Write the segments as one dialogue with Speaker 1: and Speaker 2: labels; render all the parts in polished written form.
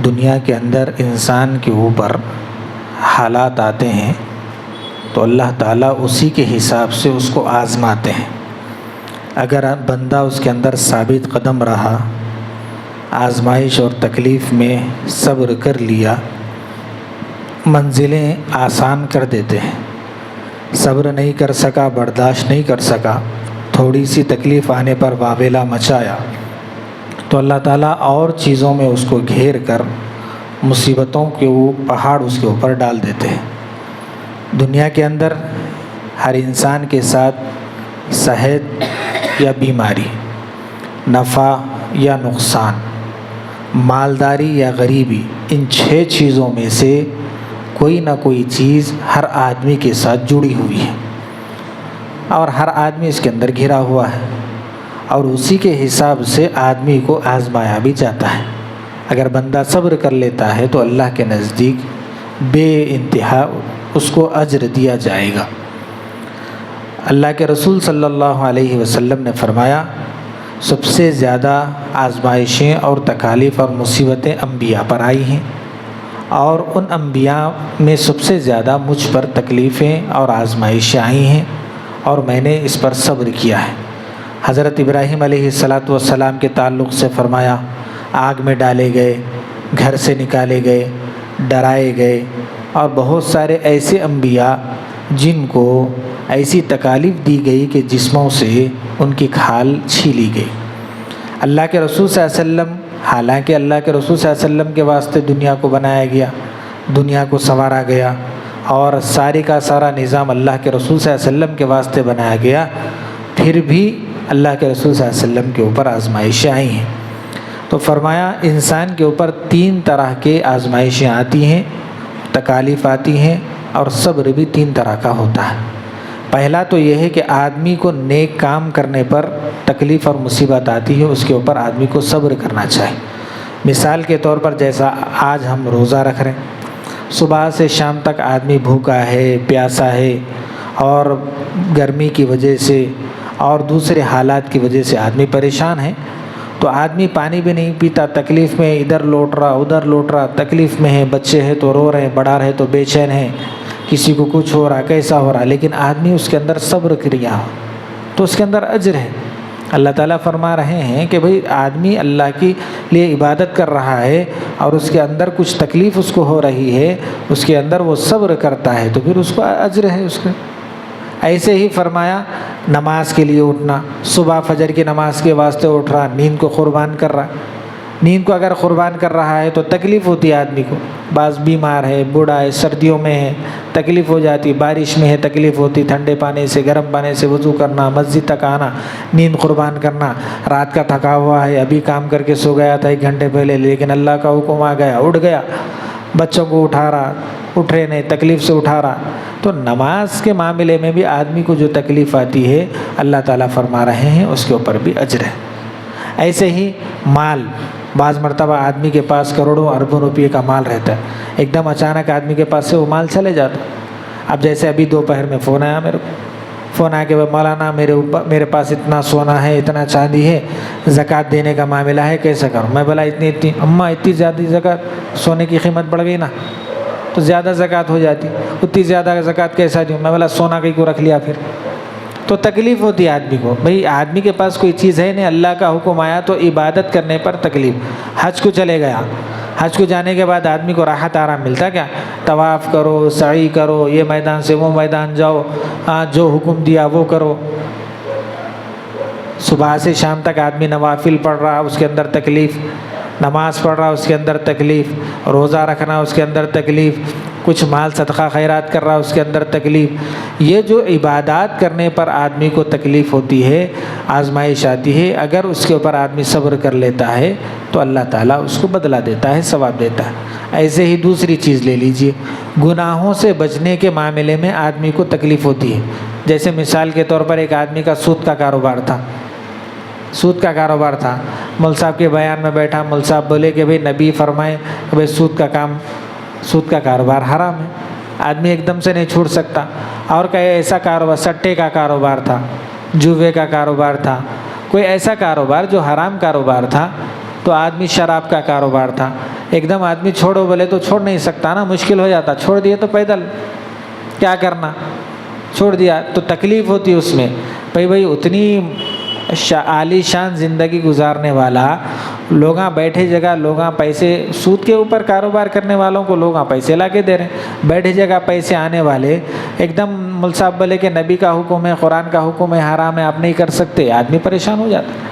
Speaker 1: دنیا کے اندر انسان کے اوپر حالات آتے ہیں تو اللہ تعالیٰ اسی کے حساب سے اس کو آزماتے ہیں۔ اگر بندہ اس کے اندر ثابت قدم رہا، آزمائش اور تکلیف میں صبر کر لیا، منزلیں آسان کر دیتے ہیں۔ صبر نہیں کر سکا، برداشت نہیں کر سکا، تھوڑی سی تکلیف آنے پر واویلا مچایا تو اللہ تعالیٰ اور چیزوں میں اس کو گھیر کر مصیبتوں کے وہ پہاڑ اس کے اوپر ڈال دیتے ہیں۔ دنیا کے اندر ہر انسان کے ساتھ صحت یا بیماری، نفع یا نقصان، مالداری یا غریبی، ان 6 چیزوں میں سے کوئی نہ کوئی چیز ہر آدمی کے ساتھ جڑی ہوئی ہے اور ہر آدمی اس کے اندر گھرا ہوا ہے، اور اسی کے حساب سے آدمی کو آزمایا بھی جاتا ہے۔ اگر بندہ صبر کر لیتا ہے تو اللہ کے نزدیک بے انتہا اس کو اجر دیا جائے گا۔ اللہ کے رسول صلی اللہ علیہ وسلم نے فرمایا، سب سے زیادہ آزمائشیں اور تکالیف اور مصیبتیں انبیاء پر آئی ہیں، اور ان انبیاء میں سب سے زیادہ مجھ پر تکلیفیں اور آزمائشیں آئی ہیں، اور میں نے اس پر صبر کیا ہے۔ حضرت ابراہیم علیہ السلام کے تعلق سے فرمایا، آگ میں ڈالے گئے، گھر سے نکالے گئے، ڈرائے گئے، اور بہت سارے ایسے انبیاء جن کو ایسی تکالیف دی گئی کہ جسموں سے ان کی کھال چھیلی گئی۔ اللہ کے رسول صلی اللہ علیہ وسلم، حالانکہ اللہ کے رسول صلی اللہ علیہ وسلم کے واسطے دنیا کو بنایا گیا، دنیا کو سنوارا گیا، اور سارے کا سارا نظام اللہ کے رسول صلی اللہ علیہ وسلم کے واسطے بنایا گیا، پھر بھی اللہ کے رسول صلی اللہ علیہ وسلم کے اوپر آزمائشیں آئی ہیں۔ تو فرمایا انسان کے اوپر 3 طرح کے آزمائشیں آتی ہیں، تکالیف آتی ہیں، اور صبر بھی 3 طرح کا ہوتا ہے۔ پہلا تو یہ ہے کہ آدمی کو نیک کام کرنے پر تکلیف اور مصیبت آتی ہے، اس کے اوپر آدمی کو صبر کرنا چاہیے۔ مثال کے طور پر جیسا آج ہم روزہ رکھ رہے ہیں، صبح سے شام تک آدمی بھوکا ہے، پیاسا ہے، اور گرمی کی وجہ سے اور دوسرے حالات کی وجہ سے آدمی پریشان ہے، تو آدمی پانی بھی نہیں پیتا، تکلیف میں ادھر لوٹ رہا ادھر لوٹ رہا، تکلیف میں ہے، بچے ہیں تو رو رہے ہیں، بڑا رہے تو بے چین ہے، کسی کو کچھ ہو رہا، کیسا ہو رہا، لیکن آدمی اس کے اندر صبر کیا تو اس کے اندر اجر ہے۔ اللہ تعالیٰ فرما رہے ہیں کہ بھئی آدمی اللہ کے لیے عبادت کر رہا ہے اور اس کے اندر کچھ تکلیف اس کو ہو رہی ہے، اس کے اندر وہ صبر کرتا ہے تو پھر اس کو اجر ہے اس کا۔ ایسے ہی فرمایا نماز کے لیے اٹھنا، صبح فجر کی نماز کے واسطے اٹھ رہا، نیند کو قربان کر رہا، نیند کو اگر قربان کر رہا ہے تو تکلیف ہوتی ہے آدمی کو، بعض بیمار ہے، بوڑھا ہے، سردیوں میں ہے تکلیف ہو جاتی، بارش میں ہے تکلیف ہوتی، ٹھنڈے پانی سے گرم پانی سے وضو کرنا، مسجد تک آنا، نیند قربان کرنا، رات کا تھکا ہوا ہے، ابھی کام کر کے سو گیا تھا 1 گھنٹے پہلے، لیکن اللہ کا حکم آ گیا، اٹھ گیا، بچوں کو اٹھا رہا، اٹھ رہے نہیں، تکلیف سے اٹھا رہا۔ تو نماز کے معاملے میں بھی آدمی کو جو تکلیف آتی ہے اللہ تعالیٰ فرما رہے ہیں اس کے اوپر بھی اجر ہے۔ ایسے ہی مال، بعض مرتبہ آدمی کے پاس کروڑوں اربوں روپے کا مال رہتا ہے، ایک دم اچانک آدمی کے پاس سے وہ مال چلے جاتا۔ اب جیسے ابھی دوپہر میں فون آیا میرے کو، فون آ کے مولانا میرے پاس اتنا سونا ہے، اتنا چاندی ہے، زکوٰۃ دینے کا معاملہ ہے، کیسے کروں؟ میں بولا اتنی اماں اتنی زیادہ زکوٰۃ، سونے کی قیمت بڑھ گئی نا تو زیادہ زکوٰۃ ہو جاتی، اتنی زیادہ زکوٰۃ کیسا دوں؟ میں بولا سونا کہیں کو رکھ لیا پھر تو تکلیف ہوتی ہے آدمی کو۔ بھئی آدمی کے پاس کوئی چیز ہے نہیں، اللہ کا حکم آیا تو عبادت کرنے پر تکلیف۔ حج کو چلے گیا، حج کو جانے کے بعد آدمی کو راحت آرام ملتا کیا؟ طواف کرو، سعی کرو، یہ میدان سے وہ میدان جاؤ، جو حکم دیا وہ کرو۔ صبح سے شام تک آدمی نوافل پڑھ رہا، اس کے اندر تکلیف، نماز پڑھ رہا اس کے اندر تکلیف، روزہ رکھنا اس کے اندر تکلیف، کچھ مال صدقہ خیرات کر رہا اس کے اندر تکلیف۔ یہ جو عبادات کرنے پر آدمی کو تکلیف ہوتی ہے، آزمائش آتی ہے، اگر اس کے اوپر آدمی صبر کر لیتا ہے تو اللہ تعالیٰ اس کو بدلہ دیتا ہے، ثواب دیتا ہے۔ ایسے ہی دوسری چیز لے لیجئے، گناہوں سے بچنے کے معاملے میں آدمی کو تکلیف ہوتی ہے۔ جیسے مثال کے طور پر ایک آدمی کا سود کا کاروبار تھا، سود کا کاروبار تھا، مول صاحب کے بیان میں بیٹھا، مول صاحب بولے کہ بھئی نبی فرمائے کہ بھئی سود کا کاروبار حرام ہے، آدمی ایک دم سے نہیں چھوڑ سکتا۔ اور کہیں ایسا کاروبار، سٹے کا کاروبار تھا، جوے کا کاروبار تھا، کوئی ایسا کاروبار جو حرام کاروبار تھا، تو آدمی شراب کا کاروبار تھا، ایک دم آدمی چھوڑو بولے تو چھوڑ نہیں سکتا نا، مشکل ہو جاتا، چھوڑ دیے تو پیدل کیا کرنا، چھوڑ دیا تو تکلیف ہوتی اس میں۔ بھائی اتنی عالی شان زندگی گزارنے والا، لوگاں بیٹھے جگہ لوگاں پیسے، سود کے اوپر کاروبار کرنے والوں کو لوگاں پیسے لا کے دے رہے ہیں، بیٹھے جگہ پیسے آنے والے، ایک دم مول صاحب بولے کہ نبی کا حکم ہے، قرآن کا حکم ہے، حرام ہے، آپ نہیں کر سکتے، آدمی پریشان ہو جاتا ہے۔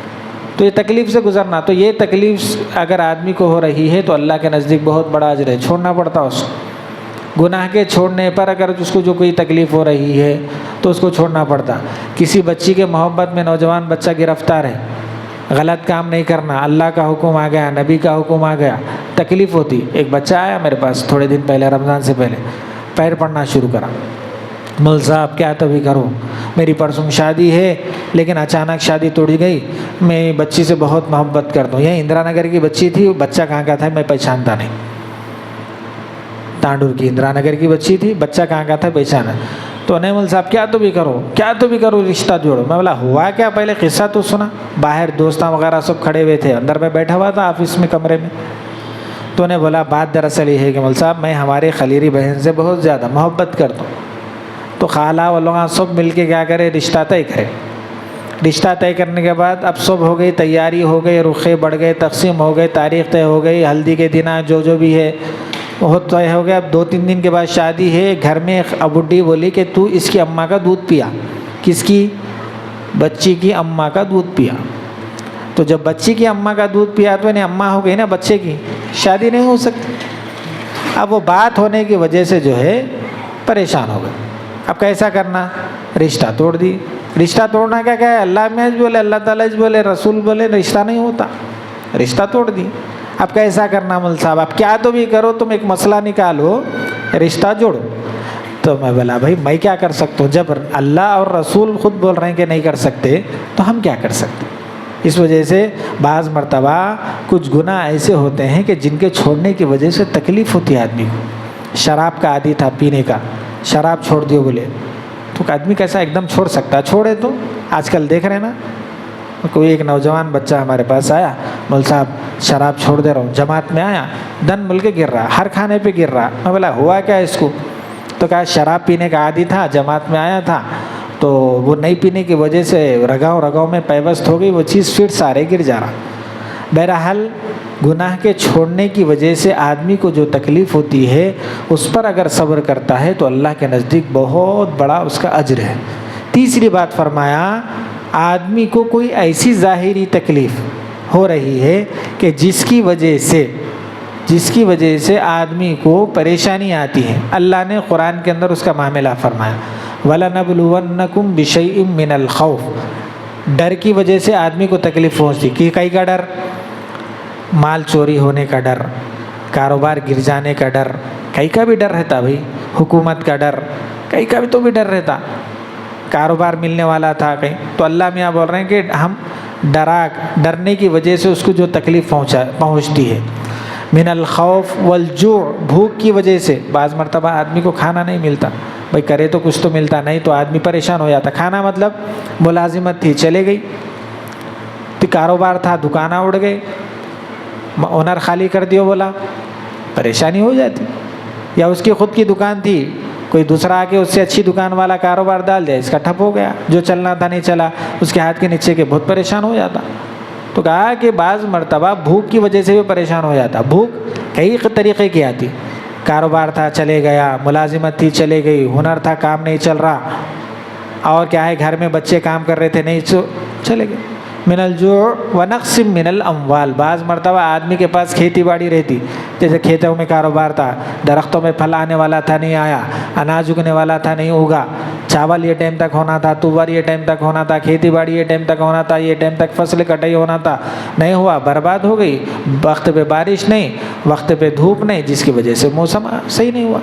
Speaker 1: تو یہ تکلیف سے گزرنا، تو یہ تکلیف اگر آدمی کو ہو رہی ہے تو اللہ کے نزدیک بہت بڑا اجر ہے، چھوڑنا پڑتا اس کو۔ گناہ کے چھوڑنے پر اگر اس کو جو کوئی تکلیف ہو رہی ہے تو اس کو چھوڑنا پڑتا۔ کسی بچی کے محبت میں نوجوان بچہ گرفتار ہے، غلط کام نہیں کرنا، اللہ کا حکم آ گیا، نبی کا حکم آ گیا، تکلیف ہوتی۔ ایک بچہ آیا میرے پاس تھوڑے دن پہلے، رمضان سے پہلے، پیر پڑنا شروع کرا، مول صاحب کیا تو بھی کروں، میری پرسوں شادی ہے لیکن اچانک شادی توڑی گئی، میں بچی سے بہت محبت کرتا ہوں، یہ اندرا نگر کی بچی تھی، بچہ کہاں کا تھا میں پہچانتا نہیں، تانڈور کی اندرا نگر کی بچی تھی، بچہ کہاں کا تھا پہچانا، تو نہیں مول صاحب کیا تو بھی کرو، کیا تو بھی کرو، رشتہ جوڑو۔ میں بولا ہوا کیا، پہلے قصہ تو سنا۔ باہر دوستاں وغیرہ سب کھڑے ہوئے تھے، اندر میں بیٹھا ہوا تھا آفس میں کمرے میں، تو نے بولا بات دراصل یہ ہے کہ مول صاحب میں ہمارے خلیری بہن سے بہت زیادہ محبت کرتا ہوں، تو خالہ و لوگاں سب مل کے کیا کرے، رشتہ طے کرے۔ رشتہ طے کرنے کے بعد اب سب ہو گئی، تیاری ہو گئی، رخے بڑھ گئے، تقسیم ہو گئے، تاریخ طے ہو گئی، ہلدی کے دن جو بھی ہے بہت طے ہو گیا۔ اب 2-3 دن کے بعد شادی ہے، گھر میں بڈھی بولی کہ تو اس کی اماں کا دودھ پیا۔ کس کی؟ بچی کی اماں کا دودھ پیا۔ تو جب بچی کی اماں کا دودھ پیا تو انہیں اماں ہو گئی نا بچے کی، شادی نہیں ہو سکتی۔ اب وہ بات ہونے کی وجہ سے جو ہے پریشان ہو گئے، اب کیسا کرنا، رشتہ توڑ دی۔ رشتہ توڑنا کیا ہے، اللہ میں بولے، اللہ تعالیٰ بولے، رسول بولے، رشتہ نہیں ہوتا، رشتہ توڑ دی۔ اب کیسا کرنا مول صاحب، اب کیا تو بھی کرو، تم ایک مسئلہ نکالو، رشتہ جوڑو۔ تو میں بولا بھائی میں کیا کر سکتا ہوں، جب اللہ اور رسول خود بول رہے ہیں کہ نہیں کر سکتے تو ہم کیا کر سکتے۔ اس وجہ سے بعض مرتبہ کچھ گناہ ایسے ہوتے ہیں کہ جن کے چھوڑنے کی وجہ سے تکلیف ہوتی ہے آدمی کو۔ شراب کا عادی تھا پینے کا، شراب چھوڑ دیو بولے تو آدمی کیسا ایک دم چھوڑ سکتا ہے، چھوڑے تو آج کل دیکھ رہے ہیں نا، کوئی ایک نوجوان بچہ ہمارے پاس آیا، مول صاحب شراب چھوڑ دے رہا ہوں، جماعت میں آیا، دن مل کے گر رہا، ہر کھانے پہ گر رہا۔ میں بولا ہوا کیا اس کو، تو کہا شراب پینے کا عادی تھا، جماعت میں آیا تھا تو وہ نہیں پینے کی وجہ سے رگاؤں میں پیوست ہو گئی، وہ چیز پھر سارے گر جا رہا۔ بہرحال گناہ کے چھوڑنے کی وجہ سے آدمی کو جو تکلیف ہوتی ہے اس پر اگر صبر کرتا ہے تو اللہ کے نزدیک بہت بڑا اس کا اجر ہے۔ تیسری بات فرمایا، آدمی کو کوئی ایسی ظاہری تکلیف ہو رہی ہے کہ جس کی وجہ سے آدمی کو پریشانی آتی ہے، اللہ نے قرآن کے اندر اس کا معاملہ فرمایا، وَلَنَبْلُوَنَّكُمْ بِشَيْءٍ مِّنَ الْخَوْفِ، ڈر کی وجہ سے آدمی کو تکلیف پہنچتی، کہ کئی کا ڈر، مال چوری ہونے کا ڈر، کاروبار گر جانے کا ڈر، کئی کا بھی ڈر رہتا بھائی، حکومت کا ڈر، کئی کا بھی تو بھی ڈر رہتا، کاروبار ملنے والا تھا کہیں، تو اللہ میاں بول رہے ہیں کہ ہم ڈرنے کی وجہ سے اس کو جو تکلیف پہنچتی ہے، من الخوف والجوع، بھوک کی وجہ سے، بعض مرتبہ آدمی کو کھانا نہیں ملتا، بھائی کرے تو کچھ تو ملتا نہیں تو آدمی پریشان ہو جاتا، کھانا مطلب ملازمت تھی چلے گئی، تو کاروبار تھا دکانہ اڑ گئے، اونر خالی کر دیو بولا، پریشانی ہو جاتی، یا اس کی خود کی دکان تھی، کوئی دوسرا آ کے اس سے اچھی دکان والا کاروبار ڈال دیا، اس کا ٹھپ ہو گیا، جو چلنا تھا نہیں چلا، اس کے ہاتھ کے نیچے کے بہت پریشان ہو جاتا۔ تو کہا کہ بعض مرتبہ بھوک کی وجہ سے بھی پریشان ہو جاتا، بھوک کئی طریقے کی آتی، کاروبار تھا چلے گیا، ملازمت تھی چلے گئی، ہنر تھا کام نہیں چل رہا، اور کیا ہے گھر میں بچے کام کر رہے تھے نہیں چلے گئے، من الجوع ونقص من الاموال، بعض مرتبہ آدمی کے پاس کھیتی باڑی رہتی، جیسے کھیتوں میں کاروبار تھا، درختوں میں پھل آنے والا تھا نہیں آیا، اناج اگنے والا تھا نہیں اگا، چاول یہ ٹائم تک ہونا تھا، توور یہ ٹائم تک ہونا تھا، کھیتی باڑی یہ ٹائم تک ہونا تھا، یہ ٹائم تک فصل کٹائی ہونا تھا، نہیں ہوا، برباد ہو گئی، وقت پہ بارش نہیں، وقت پہ دھوپ نہیں، جس کی وجہ سے موسم صحیح نہیں ہوا۔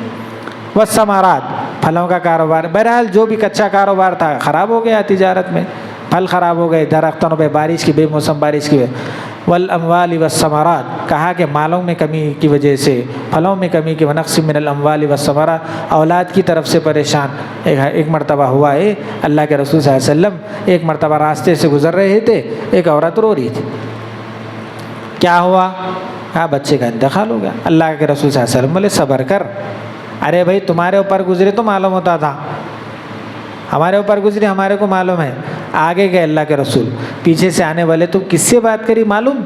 Speaker 1: والثمرات، پھلوں کا کاروبار، بہرحال جو بھی کچا کاروبار تھا خراب ہو گیا، تجارت میں پھل خراب ہو گئے، درختوں پہ بارش کی بے موسم بارش کی وجہ، والاموال والثمرات، کہا کہ مالوں میں کمی کی وجہ سے، پھلوں میں کمی کی، ونقص من الاموال والثمرات، اولاد کی طرف سے پریشان۔ ایک مرتبہ ہوا ہے، اللہ کے رسول صلی اللہ علیہ وسلم ایک مرتبہ راستے سے گزر رہے تھے، ایک عورت رو رہی تھی، کیا ہوا؟ کہا بچے کا انتقال ہو گیا۔ اللہ کے رسول صلی اللہ علیہ وسلم بولے صبر کر، ارے بھائی تمہارے اوپر گزرے تو معلوم ہوتا تھا، ہمارے اوپر گزری ہمارے کو معلوم ہے۔ آگے گئے اللہ کے رسول، پیچھے سے آنے والے تو کس سے بات کری معلوم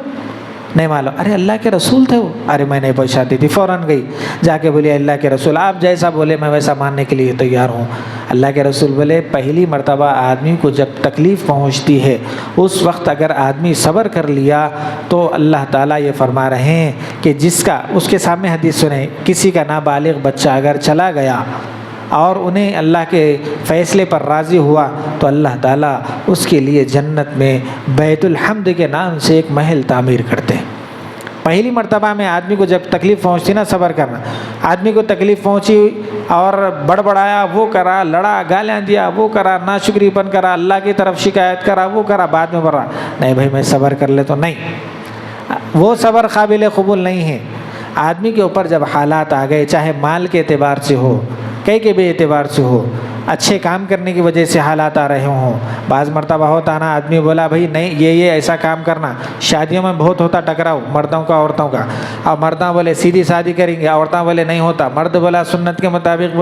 Speaker 1: نہیں معلوم، ارے اللہ کے رسول تھے وہ، ارے میں نہیں پہنچاتی تھی، فوراً گئی جا کے بولی اللہ کے رسول آپ جیسا بولے میں ویسا ماننے کے لیے تیار ہوں۔ اللہ کے رسول بولے پہلی مرتبہ آدمی کو جب تکلیف پہنچتی ہے اس وقت اگر آدمی صبر کر لیا تو اللہ تعالیٰ یہ فرما رہے ہیں کہ جس کا، اس کے سامنے حدیث سنیں، کسی کا نابالغ بچہ اگر چلا گیا اور انہیں اللہ کے فیصلے پر راضی ہوا تو اللہ تعالیٰ اس کے لیے جنت میں بیت الحمد کے نام سے ایک محل تعمیر کرتے ہیں۔ پہلی مرتبہ میں آدمی کو جب تکلیف پہنچتی نا صبر کرنا، آدمی کو تکلیف پہنچی اور بڑبڑایا، وہ کرا، لڑا، گالیاں دیا، وہ کرا، ناشکری پن کرا، اللہ کی طرف شکایت کرا، وہ کرا، بعد میں بڑھ رہا نہیں بھائی میں صبر کر لے، تو نہیں، وہ صبر قابل قبول نہیں ہے۔ آدمی کے اوپر جب حالات آ گئے، چاہے مال کے اعتبار سے ہو، کئی کے بھی اعتبار سے ہو، اچھے کام کرنے کی وجہ سے حالات آ رہے ہوں، بعض مرتبہ ہوتا نا آدمی بولا بھائی نہیں یہ ایسا کام کرنا، شادیوں میں بہت ہوتا ٹکراؤ مردوں کا عورتوں کا، اور مرداں بولے سیدھی شادی کریں گے، عورتیں بولے نہیں ہوتا، مرد بولا سنت کے مطابق،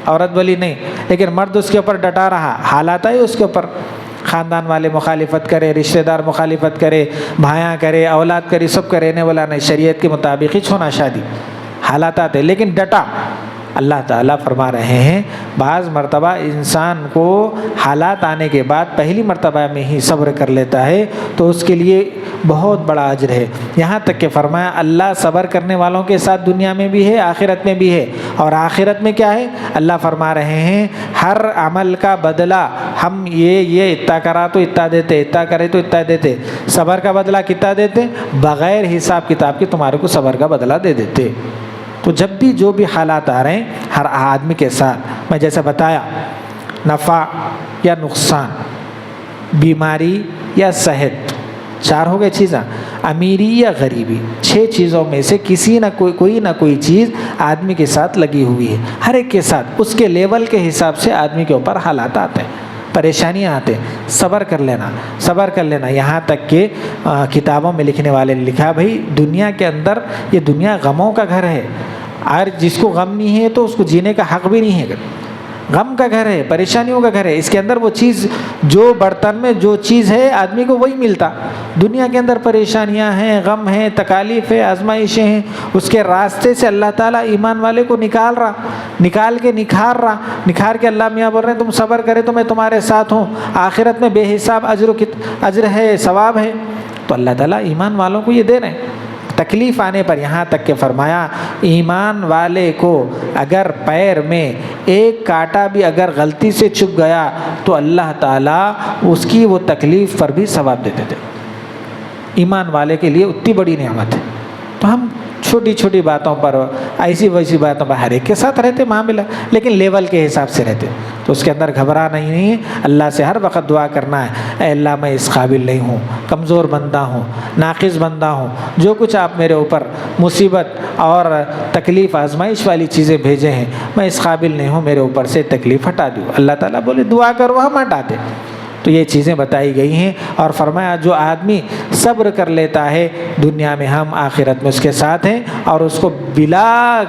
Speaker 1: عورت بولی نہیں، لیکن مرد اس کے اوپر ڈٹا رہا، حالات آئے اس کے اوپر، خاندان والے مخالفت کرے، رشتہ دار مخالفت کرے، بھائیاں کرے، اولاد کرے، سب کرے، نے بولا نہیں شریعت کے مطابق ہی چھونا شادی، حالات آتے لیکن ڈٹا۔ اللہ تعالیٰ فرما رہے ہیں بعض مرتبہ انسان کو حالات آنے کے بعد پہلی مرتبہ میں ہی صبر کر لیتا ہے تو اس کے لیے بہت بڑا اجر ہے۔ یہاں تک کہ فرمایا اللہ صبر کرنے والوں کے ساتھ دنیا میں بھی ہے، آخرت میں بھی ہے، اور آخرت میں کیا ہے؟ اللہ فرما رہے ہیں ہر عمل کا بدلہ ہم یہ اتنا کرا تو اتنا دیتے، اتنا کرے تو اتنا دیتے، صبر کا بدلہ کتنا دیتے؟ بغیر حساب کتاب کے تمہارے کو صبر کا بدلہ دے دیتے۔ تو جب بھی جو بھی حالات آ رہے ہیں ہر آدمی کے ساتھ، میں جیسا بتایا، نفع یا نقصان، بیماری یا صحت، 4 ہو گئے چیزاں، امیری یا غریبی، 6 چیزوں میں سے کسی نہ کوئی نہ کوئی چیز آدمی کے ساتھ لگی ہوئی ہے، ہر ایک کے ساتھ اس کے لیول کے حساب سے آدمی کے اوپر حالات آتے ہیں، پریشانیاں آتے ہیں، صبر کر لینا۔ یہاں تک کہ کتابوں میں لکھنے والے نے لکھا بھائی دنیا کے اندر یہ دنیا غموں کا گھر ہے، اور جس کو غم نہیں ہے تو اس کو جینے کا حق بھی نہیں ہے، غم کا گھر ہے، پریشانیوں کا گھر ہے، اس کے اندر وہ چیز جو برتن میں جو چیز ہے آدمی کو وہی ملتا، دنیا کے اندر پریشانیاں ہیں، غم ہیں، تکالیف ہے، آزمائشیں ہیں، اس کے راستے سے اللہ تعالیٰ ایمان والے کو نکال کے نکھار کے اللہ میاں بول رہے ہیں تم صبر کرے تو میں تمہارے ساتھ ہوں، آخرت میں بے حساب اجر ہے، ثواب ہے، تو اللہ تعالیٰ ایمان والوں کو یہ دے رہے ہیں۔ تکلیف آنے پر یہاں تک کہ فرمایا ایمان والے کو اگر پیر میں ایک کانٹا بھی اگر غلطی سے چبھ گیا تو اللہ تعالیٰ اس کی وہ تکلیف پر بھی ثواب دیتے تھے، ایمان والے کے لیے اتنی بڑی نعمت ہے۔ تو ہم چھوٹی چھوٹی باتوں پر، ایسی ویسی باتوں پر ہر ایک کے ساتھ رہتے معاملہ، لیکن لیول کے حساب سے رہتے، تو اس کے اندر گھبرانا نہیں ہے، اللہ سے ہر وقت دعا کرنا ہے اے اللہ میں اس قابل نہیں ہوں، کمزور بندہ ہوں، ناقص بندہ ہوں، جو کچھ آپ میرے اوپر مصیبت اور تکلیف آزمائش والی چیزیں بھیجے ہیں میں اس قابل نہیں ہوں، میرے اوپر سے تکلیف ہٹا دو۔ اللہ تعالیٰ بولے دعا کرو ہم ہٹا دیں۔ تو یہ چیزیں بتائی گئی ہیں، اور فرمایا جو آدمی صبر کر لیتا ہے دنیا میں ہم آخرت میں اس کے ساتھ ہیں، اور اس کو بلا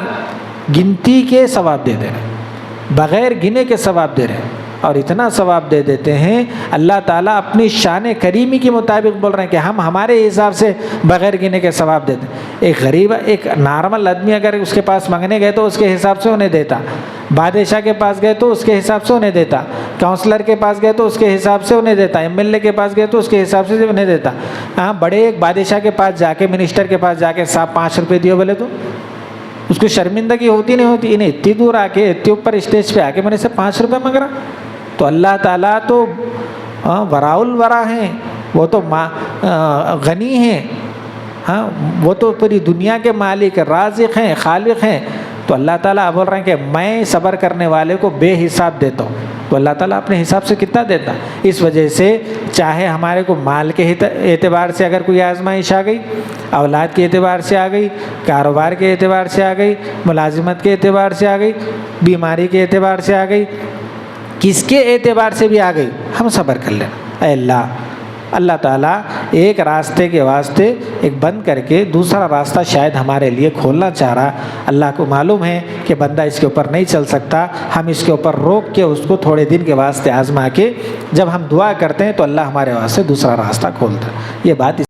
Speaker 1: گنتی کے ثواب دے دے رہے، بغیر گنے کے ثواب دے رہے ہیں، اور اتنا ثواب دے دیتے ہیں اللہ تعالیٰ اپنی شان کریمی کے مطابق بول رہے ہیں کہ ہم ہمارے حساب سے بغیر گنے کے ثواب دیتے ہیں۔ ایک غریب، ایک نارمل آدمی اگر اس کے پاس مانگنے گئے تو اس کے حساب سے انہیں دیتا، بادشاہ کے پاس گئے تو اس کے حساب سے انہیں دیتا، کاؤنسلر کے پاس گئے تو اس کے حساب سے انہیں دیتا، MLA کے پاس گئے تو اس کے حساب سے انہیں دیتا۔ ہاں بڑے ایک بادشاہ کے پاس جا کے، منسٹر کے پاس جا کے صاحب 5 روپے دیو بولے تو اس کو شرمندگی ہوتی نہیں ہوتی؟ انہیں اتنی دور آ کے اتنے اوپر اسٹیج پہ آ کے میں نے سے 5 روپے مانگ رہا، تو اللہ تعالیٰ تو وراء الورا ہیں، وہ تو غنی ہیں، ہاں وہ تو پوری دنیا کے مالک، رازق ہیں، خالق ہیں، تو اللہ تعالیٰ بول رہے ہیں کہ میں صبر کرنے والے کو بے حساب دیتا ہوں، تو اللہ تعالیٰ اپنے حساب سے کتنا دیتا۔ اس وجہ سے چاہے ہمارے کو مال کے اعتبار سے اگر کوئی آزمائش آ گئی، اولاد کے اعتبار سے آ گئی، کاروبار کے اعتبار سے آ گئی، ملازمت کے اعتبار سے آ گئی، بیماری کے اعتبار سے آ گئی، کس کے اعتبار سے بھی آ گئی، ہم صبر کر لینا، اے اللہ اللہ تعالیٰ ایک راستے کے واسطے ایک بند کر کے دوسرا راستہ شاید ہمارے لیے کھولنا چاہ رہا۔ اللہ کو معلوم ہے کہ بندہ اس کے اوپر نہیں چل سکتا، ہم اس کے اوپر روک کے اس کو تھوڑے دن کے واسطے آزما کے جب ہم دعا کرتے ہیں تو اللہ ہمارے واسطے دوسرا راستہ کھولتا ہے۔ یہ بات